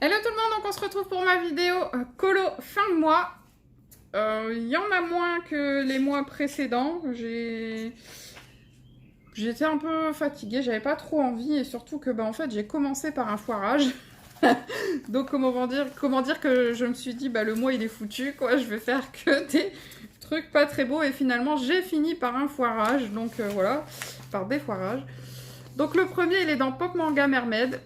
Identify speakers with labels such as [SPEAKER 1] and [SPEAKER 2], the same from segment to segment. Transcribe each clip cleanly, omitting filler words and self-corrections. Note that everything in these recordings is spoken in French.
[SPEAKER 1] Hello tout le monde, donc on se retrouve pour ma vidéo colo fin de mois. Il y en a moins que les mois précédents. J'étais un peu fatiguée, j'avais pas trop envie et surtout que en fait j'ai commencé par un foirage. Donc comment dire que je me suis dit le mois il est foutu quoi, je vais faire que des trucs pas très beaux et finalement j'ai fini par un foirage. Donc voilà, par des foirages. Donc le premier il est dans Pop Manga Mermaid.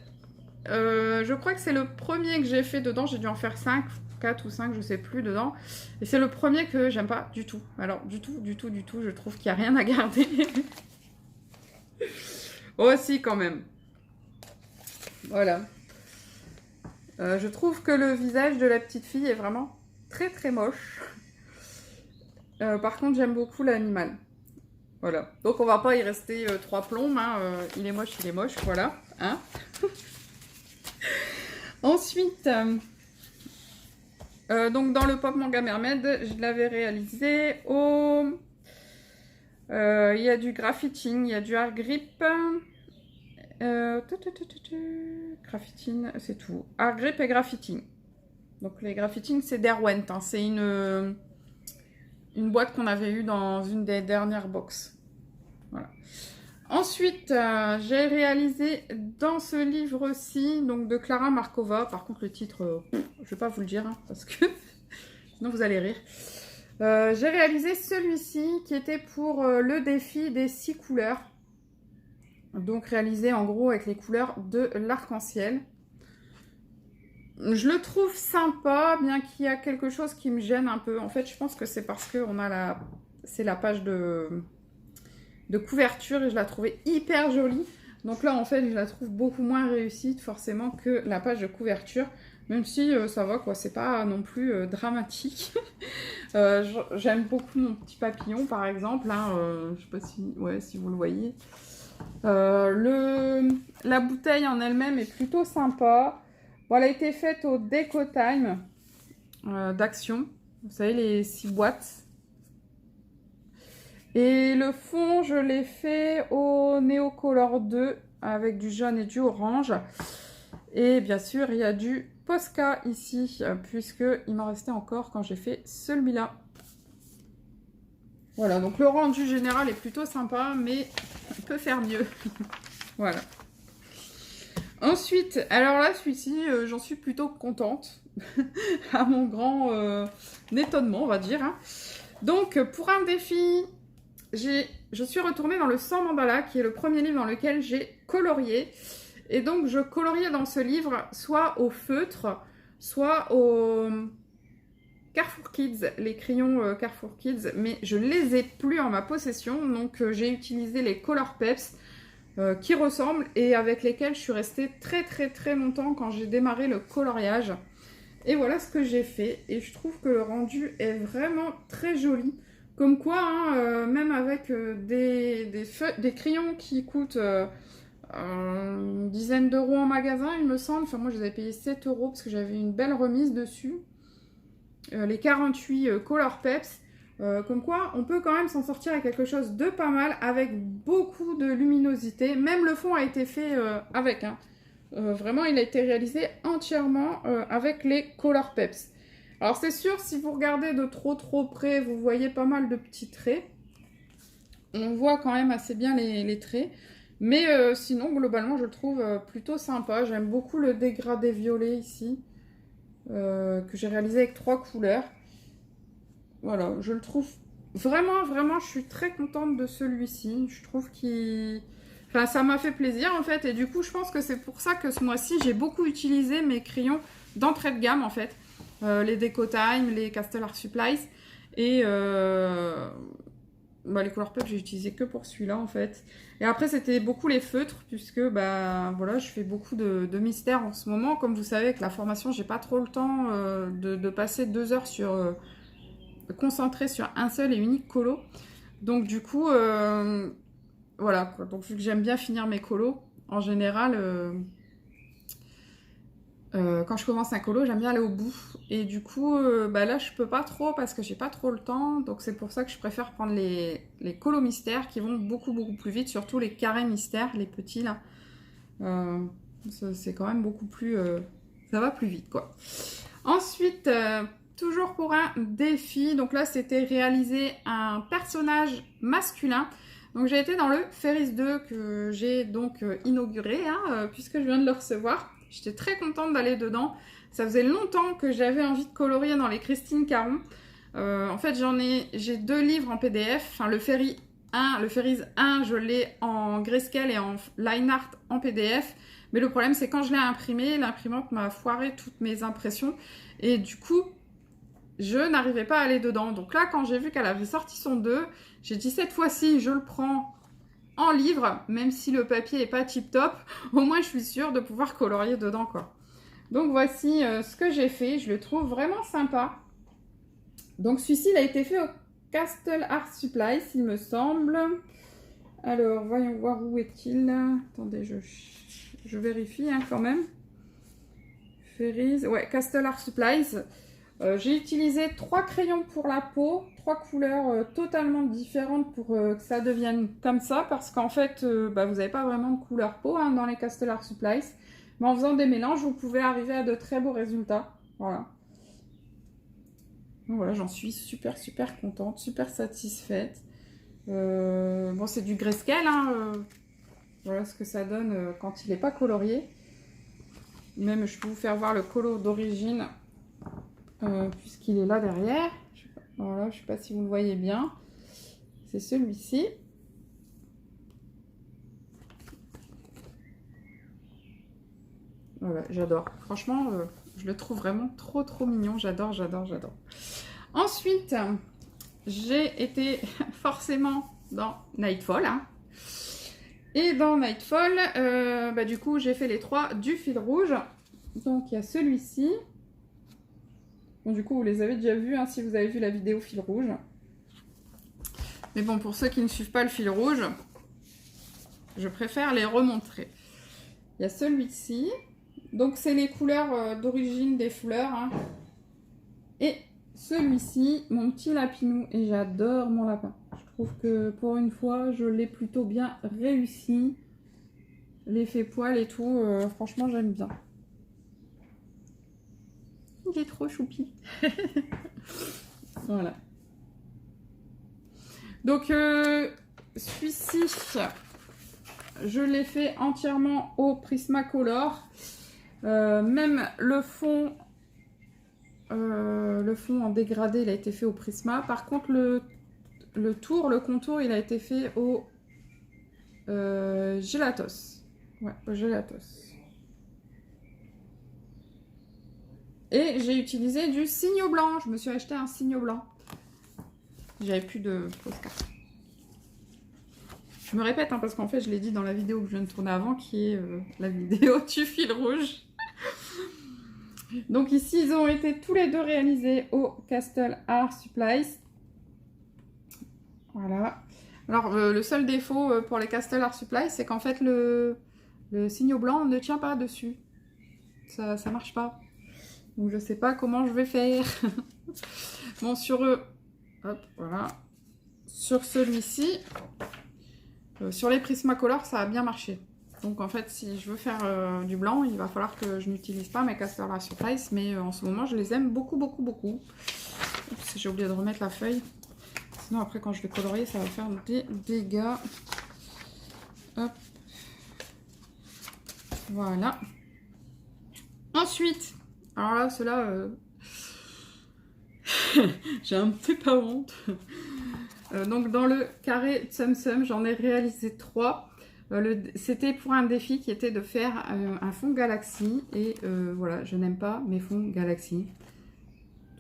[SPEAKER 1] Je crois que c'est le premier que j'ai fait dedans. J'ai dû en faire 5, 4 ou 5, je sais plus dedans. Et c'est le premier que j'aime pas du tout. Alors, du tout. Je trouve qu'il n'y a rien à garder. Oh, si, quand même. Voilà. Je trouve que le visage de la petite fille est vraiment très très moche. Par contre, j'aime beaucoup l'animal. Voilà. Donc, on va pas y rester 3 plombes. Hein. Il est moche, voilà. Hein. Ensuite, donc dans le Pop Manga Mermaid, je l'avais réalisé au... Il y a du graffiting, il y a du art grip. Graffiting, c'est tout. Art grip et graffiting. Donc les graffiting, c'est Derwent. Hein, c'est une boîte qu'on avait eue dans une des dernières box. Voilà. Ensuite, j'ai réalisé dans ce livre-ci, donc de Clara Markova. Par contre, le titre, je vais pas vous le dire, hein, parce que sinon vous allez rire. J'ai réalisé celui-ci qui était pour le défi des 6 couleurs. Donc réalisé en gros avec les couleurs de l'arc-en-ciel. Je le trouve sympa, bien qu'il y a quelque chose qui me gêne un peu. En fait, je pense que c'est parce que c'est la page de couverture et je la trouvais hyper jolie. Donc là, en fait, je la trouve beaucoup moins réussie forcément que la page de couverture. Même si ça va, quoi, c'est pas non plus dramatique. J'aime beaucoup mon petit papillon, par exemple. Hein, je sais pas si vous le voyez. La bouteille en elle-même est plutôt sympa. Bon, elle a été faite au Deco Time d'Action. Vous savez, les 6 boîtes. Et le fond, je l'ai fait au Neo Color 2 avec du jaune et du orange. Et bien sûr, il y a du Posca ici, puisqu'il m'en restait encore quand j'ai fait celui-là. Voilà, donc le rendu général est plutôt sympa, mais on peut faire mieux. Voilà. Ensuite, alors là, celui-ci, j'en suis plutôt contente. À mon grand étonnement, on va dire. Hein. Donc, pour un défi... Je suis retournée dans le Sans Mandala, qui est le premier livre dans lequel j'ai colorié. Et donc, je coloriais dans ce livre soit au feutre, soit au Carrefour Kids, les crayons Carrefour Kids, mais je ne les ai plus en ma possession. Donc, j'ai utilisé les Color Peps qui ressemblent et avec lesquels je suis restée très très très longtemps quand j'ai démarré le coloriage. Et voilà ce que j'ai fait. Et je trouve que le rendu est vraiment très joli. Comme quoi, hein, même avec des crayons qui coûtent une dizaine d'euros en magasin, il me semble. Enfin, moi, je les avais payés 7 euros parce que j'avais une belle remise dessus. Les 48 Color Peps. Comme quoi, on peut quand même s'en sortir avec quelque chose de pas mal, avec beaucoup de luminosité. Même le fond a été fait avec. Hein. Vraiment, il a été réalisé entièrement avec les Color Peps. Alors c'est sûr, si vous regardez de trop près, vous voyez pas mal de petits traits. On voit quand même assez bien les traits. Mais sinon, globalement, je le trouve plutôt sympa. J'aime beaucoup le dégradé violet ici, que j'ai réalisé avec 3 couleurs. Voilà, je le trouve vraiment, je suis très contente de celui-ci. Je trouve qu'il... Enfin, ça m'a fait plaisir en fait. Et du coup, je pense que c'est pour ça que ce mois-ci, j'ai beaucoup utilisé mes crayons d'entrée de gamme en fait. Les Deco Time, les Castle Art Supplies et les Color Pop j'ai utilisé que pour celui-là en fait. Et après c'était beaucoup les feutres puisque voilà, je fais beaucoup de mystères en ce moment. Comme vous savez avec la formation j'ai pas trop le temps de passer 2 heures sur concentré sur un seul et unique colo. Donc du coup voilà quoi. Donc vu que j'aime bien finir mes colos en général quand je commence un colo, j'aime bien aller au bout. Et du coup, là, je peux pas trop parce que j'ai pas trop le temps. Donc, c'est pour ça que je préfère prendre les colos mystères qui vont beaucoup plus vite. Surtout les carrés mystères, les petits là. C'est quand même beaucoup plus ça va plus vite, quoi. Ensuite, toujours pour un défi, donc là, c'était réaliser un personnage masculin. Donc, j'ai été dans le Ferris 2 que j'ai donc inauguré, hein, puisque je viens de le recevoir. J'étais très contente d'aller dedans. Ça faisait longtemps que j'avais envie de colorier dans les Christine Caron. En fait, j'ai 2 livres en PDF. Enfin, le Ferris 1, je l'ai en grayscale et en line art en PDF. Mais le problème, c'est quand je l'ai imprimé, l'imprimante m'a foiré toutes mes impressions. Et du coup, je n'arrivais pas à aller dedans. Donc là, quand j'ai vu qu'elle avait sorti son 2, j'ai dit cette fois-ci, je le prends en livre, même si le papier n'est pas tip-top. Au moins, je suis sûre de pouvoir colorier dedans, quoi. Donc voici ce que j'ai fait. Je le trouve vraiment sympa. Donc celui-ci, il a été fait au Castle Art Supplies, il me semble. Alors, voyons voir où est-il. Attendez, je vérifie hein, quand même. Ferris, ouais, Castle Art Supplies. J'ai utilisé 3 crayons pour la peau, 3 couleurs totalement différentes pour que ça devienne comme ça, parce qu'en fait, vous n'avez pas vraiment de couleur peau hein, dans les Castle Art Supplies. Mais en faisant des mélanges, vous pouvez arriver à de très beaux résultats. Voilà. Donc voilà, j'en suis super contente, super satisfaite. Bon, c'est du grayscale, hein, voilà ce que ça donne quand il n'est pas colorié. Même, je peux vous faire voir le colo d'origine, puisqu'il est là derrière. Voilà, je ne sais pas si vous le voyez bien. C'est celui-ci. Voilà, j'adore. Franchement, je le trouve vraiment trop mignon. J'adore. Ensuite, j'ai été forcément dans Nightfall. Hein. Et dans Nightfall, du coup, j'ai fait les 3 du fil rouge. Donc, il y a celui-ci. Bon, du coup, vous les avez déjà vus hein, si vous avez vu la vidéo fil rouge. Mais bon, pour ceux qui ne suivent pas le fil rouge, je préfère les remontrer. Il y a celui-ci. Donc, c'est les couleurs d'origine des fleurs. Hein. Et celui-ci, mon petit lapinou. Et j'adore mon lapin. Je trouve que pour une fois, je l'ai plutôt bien réussi. L'effet poil et tout, franchement, j'aime bien. Il est trop choupi. Voilà. Donc, celui-ci, je l'ai fait entièrement au Prismacolor. Même le fond en dégradé, il a été fait au Prisma. Par contre, le contour, il a été fait au Gelatos. Ouais, au Gelatos. Et j'ai utilisé du signo blanc. Je me suis acheté un signo blanc. J'avais plus de postcard. Je me répète, hein, parce qu'en fait, je l'ai dit dans la vidéo que je viens de tourner avant, qui est la vidéo du fil rouge. Donc ici, ils ont été tous les deux réalisés au Castle Art Supplies. Voilà. Alors, le seul défaut pour les Castle Art Supplies, c'est qu'en fait, le signo blanc ne tient pas dessus. Ça marche pas. Donc, je sais pas comment je vais faire. Bon, sur eux, hop, voilà. Sur celui-ci, sur les Prismacolor, ça a bien marché. Donc, en fait, si je veux faire du blanc, il va falloir que je n'utilise pas mes Castle Art Supplies. Mais en ce moment, je les aime beaucoup. Oups, j'ai oublié de remettre la feuille. Sinon, après, quand je vais colorier, ça va faire des dégâts. Hop. Voilà. Ensuite, alors là, ceux-là, j'ai un petit peu honte. Donc, dans le carré Tsum Tsum, j'en ai réalisé 3. C'était pour un défi qui était de faire un fond galaxie. Et voilà, je n'aime pas mes fonds galaxie.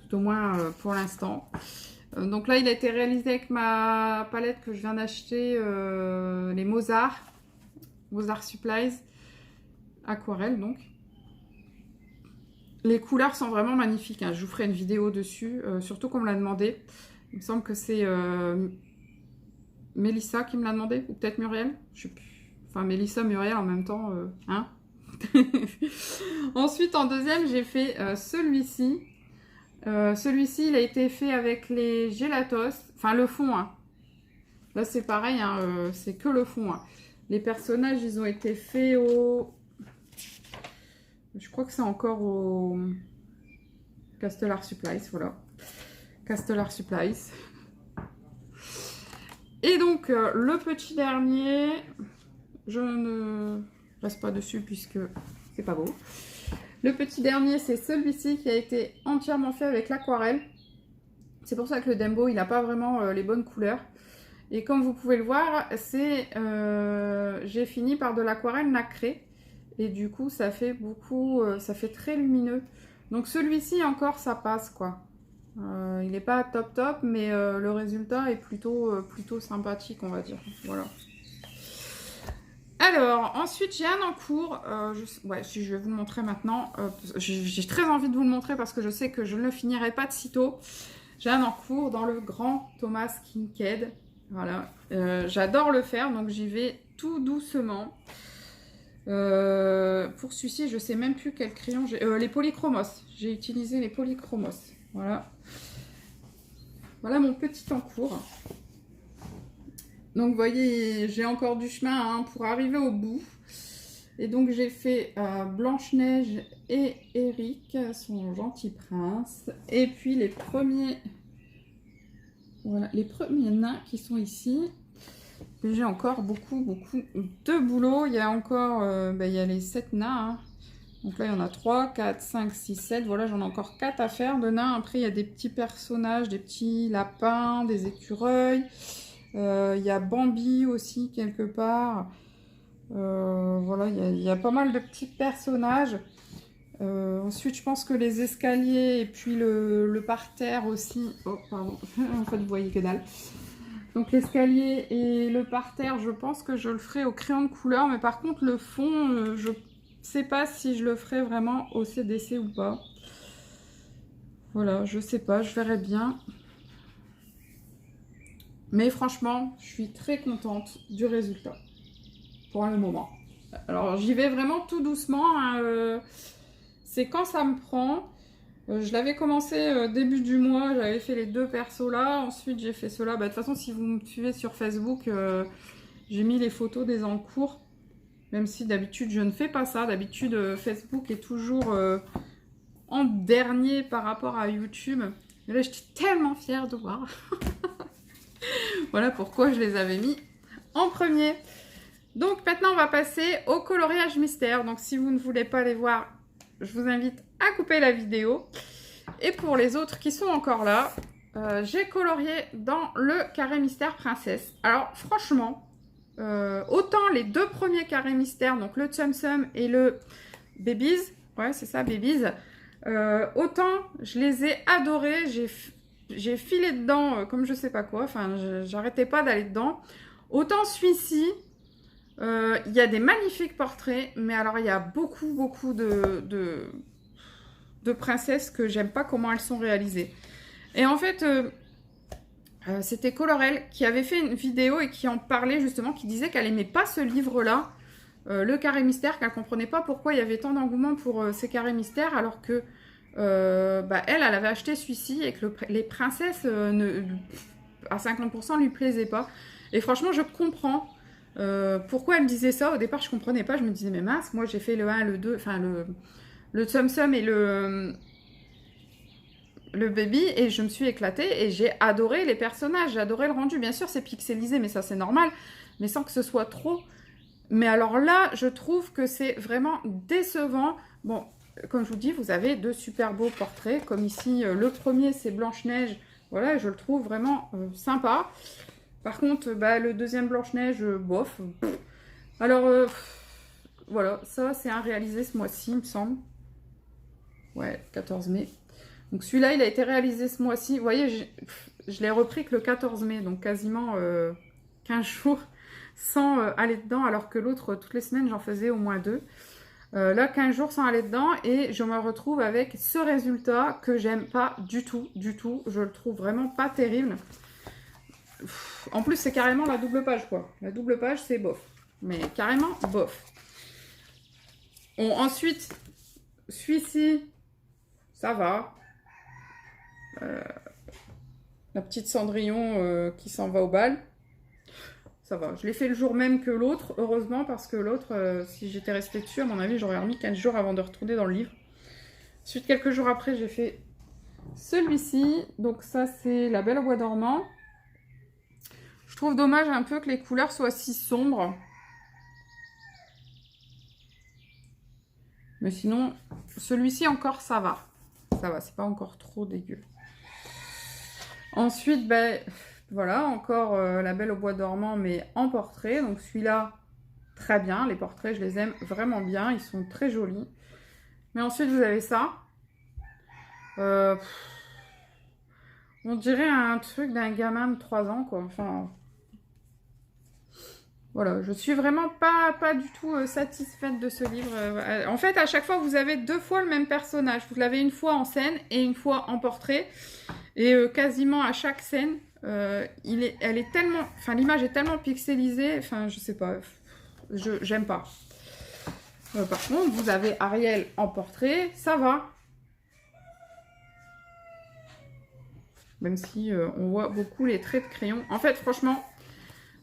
[SPEAKER 1] Tout au moins pour l'instant. Donc là, il a été réalisé avec ma palette que je viens d'acheter, les Mozart Supplies, aquarelle donc. Les couleurs sont vraiment magnifiques, hein. Je vous ferai une vidéo dessus, surtout qu'on me l'a demandé. Il me semble que c'est Mélissa qui me l'a demandé, ou peut-être Muriel, je sais plus. Enfin, Mélissa, Muriel en même temps, hein. Ensuite, en deuxième, j'ai fait celui-ci. Celui-ci, il a été fait avec les Gelatos, enfin le fond. Hein. Là, c'est pareil, hein, c'est que le fond. Hein. Les personnages, ils ont été faits au Je crois que c'est encore au Castellar Supplies, voilà. Castellar Supplies. Et donc, le petit dernier, je ne reste pas dessus puisque c'est pas beau. Le petit dernier, c'est celui-ci qui a été entièrement fait avec l'aquarelle. C'est pour ça que le Dembo, il n'a pas vraiment les bonnes couleurs. Et comme vous pouvez le voir, j'ai fini par de l'aquarelle nacrée. Et du coup, ça fait beaucoup, ça fait très lumineux. Donc celui-ci encore, ça passe quoi. Il n'est pas top top, mais le résultat est plutôt sympathique, on va dire. Voilà. Alors, ensuite, j'ai un en cours. Ouais, si je vais vous le montrer maintenant. J'ai très envie de vous le montrer parce que je sais que je ne le finirai pas de sitôt. J'ai un en cours dans le grand Thomas Kinkade. Voilà. J'adore le faire, donc j'y vais tout doucement. Pour celui-ci, je sais même plus quel crayon j'ai. Les polychromos. J'ai utilisé les polychromos. Voilà. Voilà mon petit en cours. Donc, vous voyez, j'ai encore du chemin pour arriver au bout. Et donc, j'ai fait Blanche-Neige et Eric, son gentil prince. Et puis, les premiers nains qui sont ici. J'ai encore beaucoup de boulot. Il y a encore, il y a les 7 nains. Hein. Donc là, il y en a 3, 4, 5, 6, 7. Voilà, j'en ai encore 4 à faire de nains. Après, il y a des petits personnages, des petits lapins, des écureuils. Il y a Bambi aussi, quelque part. Voilà, il y a pas mal de petits personnages. Ensuite, je pense que les escaliers et puis le parterre aussi... Oh, pardon. En fait, vous voyez que dalle. Donc, l'escalier et le parterre, je pense que je le ferai au crayon de couleur. Mais par contre, le fond, je sais pas si je le ferai vraiment au CDC ou pas. Voilà, je sais pas, je verrai bien. Mais franchement, je suis très contente du résultat pour le moment. Alors, j'y vais vraiment tout doucement. Hein, c'est quand ça me prend. Je l'avais commencé début du mois. J'avais fait les 2 persos là. Ensuite, j'ai fait cela. De toute façon, si vous me suivez sur Facebook, j'ai mis les photos des en cours. Même si d'habitude, je ne fais pas ça. D'habitude, Facebook est toujours en dernier par rapport à YouTube. Et là, j'étais tellement fière de voir. Voilà pourquoi je les avais mis en premier. Donc maintenant, on va passer au coloriage mystère. Donc si vous ne voulez pas les voir, je vous invite à couper la vidéo. Et pour les autres qui sont encore là, j'ai colorié dans le carré mystère princesse. Alors franchement, autant les 2 premiers carrés mystères, donc le Tsum Tsum et le Babies, ouais c'est ça, Babies, autant je les ai adorés, j'ai filé dedans comme je sais pas quoi, enfin j'arrêtais pas d'aller dedans. Autant celui-ci, il y a des magnifiques portraits, mais alors il y a beaucoup de princesses que j'aime pas comment elles sont réalisées. Et en fait, c'était Colorel qui avait fait une vidéo et qui en parlait justement, qui disait qu'elle aimait pas ce livre-là, le carré mystère, qu'elle comprenait pas pourquoi il y avait tant d'engouement pour ces carrés mystères, alors que elle avait acheté celui-ci et que les princesses à 50% lui plaisaient pas. Et franchement, je comprends pourquoi elle disait ça. Au départ, je comprenais pas. Je me disais, mais mince, moi j'ai fait le 1, le 2, enfin le Tsum Tsum et le Baby, et je me suis éclatée et j'ai adoré les personnages, j'ai adoré le rendu. Bien sûr, c'est pixelisé, mais ça c'est normal, mais sans que ce soit trop. Mais alors là, je trouve que c'est vraiment décevant. Bon, comme je vous dis, vous avez 2 super beaux portraits, comme ici, le premier, c'est Blanche-Neige. Voilà, je le trouve vraiment sympa. Par contre, le deuxième Blanche-Neige, bof. Alors, voilà, ça, c'est un réalisé ce mois-ci, il me semble. Ouais, 14 mai. Donc celui-là, il a été réalisé ce mois-ci. Vous voyez, je l'ai repris que le 14 mai, donc quasiment 15 jours sans aller dedans, alors que l'autre, toutes les semaines, j'en faisais au moins 2. Là, 15 jours sans aller dedans, et je me retrouve avec ce résultat que j'aime pas du tout, du tout. Je le trouve vraiment pas terrible. En plus, c'est carrément la double page, quoi. La double page, c'est bof. Mais carrément, bof. Ensuite, celui-ci, ça va. La petite Cendrillon qui s'en va au bal. ça va. Je l'ai fait le jour même que l'autre, heureusement, parce que l'autre, si j'étais restée dessus, à mon avis, j'aurais remis 15 jours avant de retourner dans le livre. Ensuite, quelques jours après, j'ai fait celui-ci. Donc ça, c'est La Belle au bois dormant. Je trouve dommage un peu que les couleurs soient si sombres. Mais sinon, celui-ci encore, ça va. Ça va, c'est pas encore trop dégueu. Ensuite, ben, voilà, encore La Belle au bois dormant, mais en portrait. Donc celui-là, très bien. Les portraits, je les aime vraiment bien. Ils sont très jolis. Mais ensuite, vous avez ça. On dirait un truc d'un gamin de 3 ans, quoi. Enfin... Voilà, je suis vraiment pas du tout satisfaite de ce livre. En fait, à chaque fois, vous avez 2 fois le même personnage. Vous l'avez une fois en scène et une fois en portrait. Et quasiment à chaque scène, elle est tellement... Enfin, l'image est tellement pixelisée. Enfin, je sais pas. J'aime pas. Par contre, vous avez Ariel en portrait. Ça va. Même si on voit beaucoup les traits de crayon. En fait, franchement...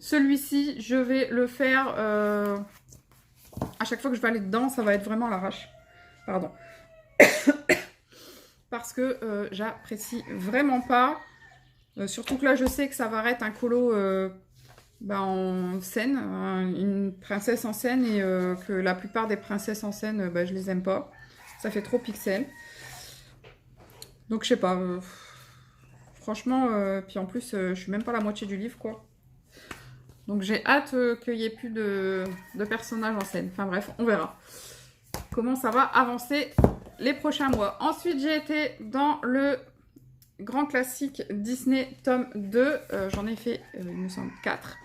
[SPEAKER 1] Celui-ci, je vais le faire à chaque fois que je vais aller dedans, ça va être vraiment à l'arrache. Pardon. Parce que j'apprécie vraiment pas. Surtout que là, je sais que ça va être un colo en scène, une princesse en scène, et que la plupart des princesses en scène, je les aime pas. Ça fait trop pixel. Donc, je sais pas. Franchement, puis en plus, je suis même pas à la moitié du livre, quoi. Donc j'ai hâte qu'il n'y ait plus de personnages en scène. Enfin bref, on verra comment ça va avancer les prochains mois. Ensuite, j'ai été dans le grand classique Disney tome 2. J'en ai fait, il me semble, 4.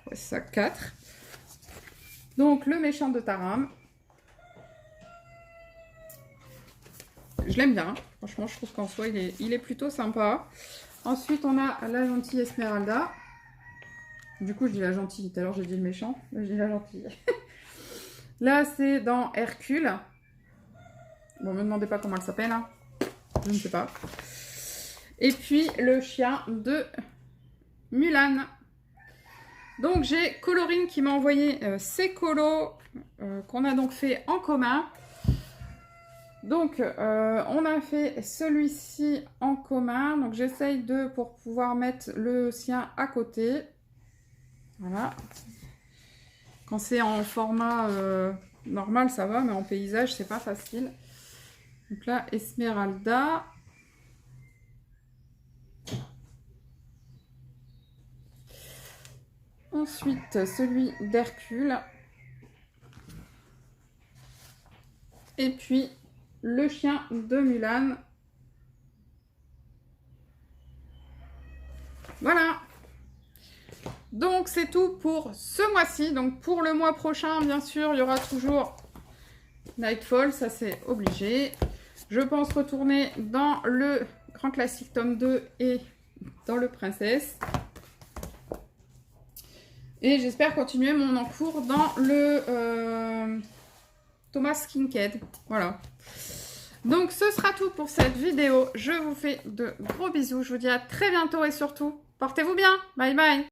[SPEAKER 1] Ouais, c'est ça, 4. Donc, Le méchant de Taram. Je l'aime bien. Franchement, je trouve qu'en soi, il est plutôt sympa. Ensuite, on a La gentille Esmeralda. Du coup, je dis la gentille. Tout à l'heure, j'ai dit le méchant. Là, je dis la gentille. Là, c'est dans Hercule. Bon, me demandez pas comment elle s'appelle. Hein. Je ne sais pas. Et puis, le chien de Mulan. Donc, j'ai Colorine qui m'a envoyé ces colos qu'on a donc fait en commun. Donc, on a fait celui-ci en commun. Donc, j'essaye pour pouvoir mettre le sien à côté. Voilà. Quand c'est en format normal, ça va, mais en paysage, c'est pas facile. Donc là, Esmeralda. Ensuite, celui d'Hercule. Et puis, le chien de Mulan. Voilà. Donc, c'est tout pour ce mois-ci. Donc, pour le mois prochain, bien sûr, il y aura toujours Nightfall. Ça, c'est obligé. Je pense retourner dans le grand classique tome 2 et dans le Princesse. Et j'espère continuer mon encours dans le Thomas Kinkade. Voilà. Donc, ce sera tout pour cette vidéo. Je vous fais de gros bisous. Je vous dis à très bientôt et surtout, portez-vous bien. Bye bye.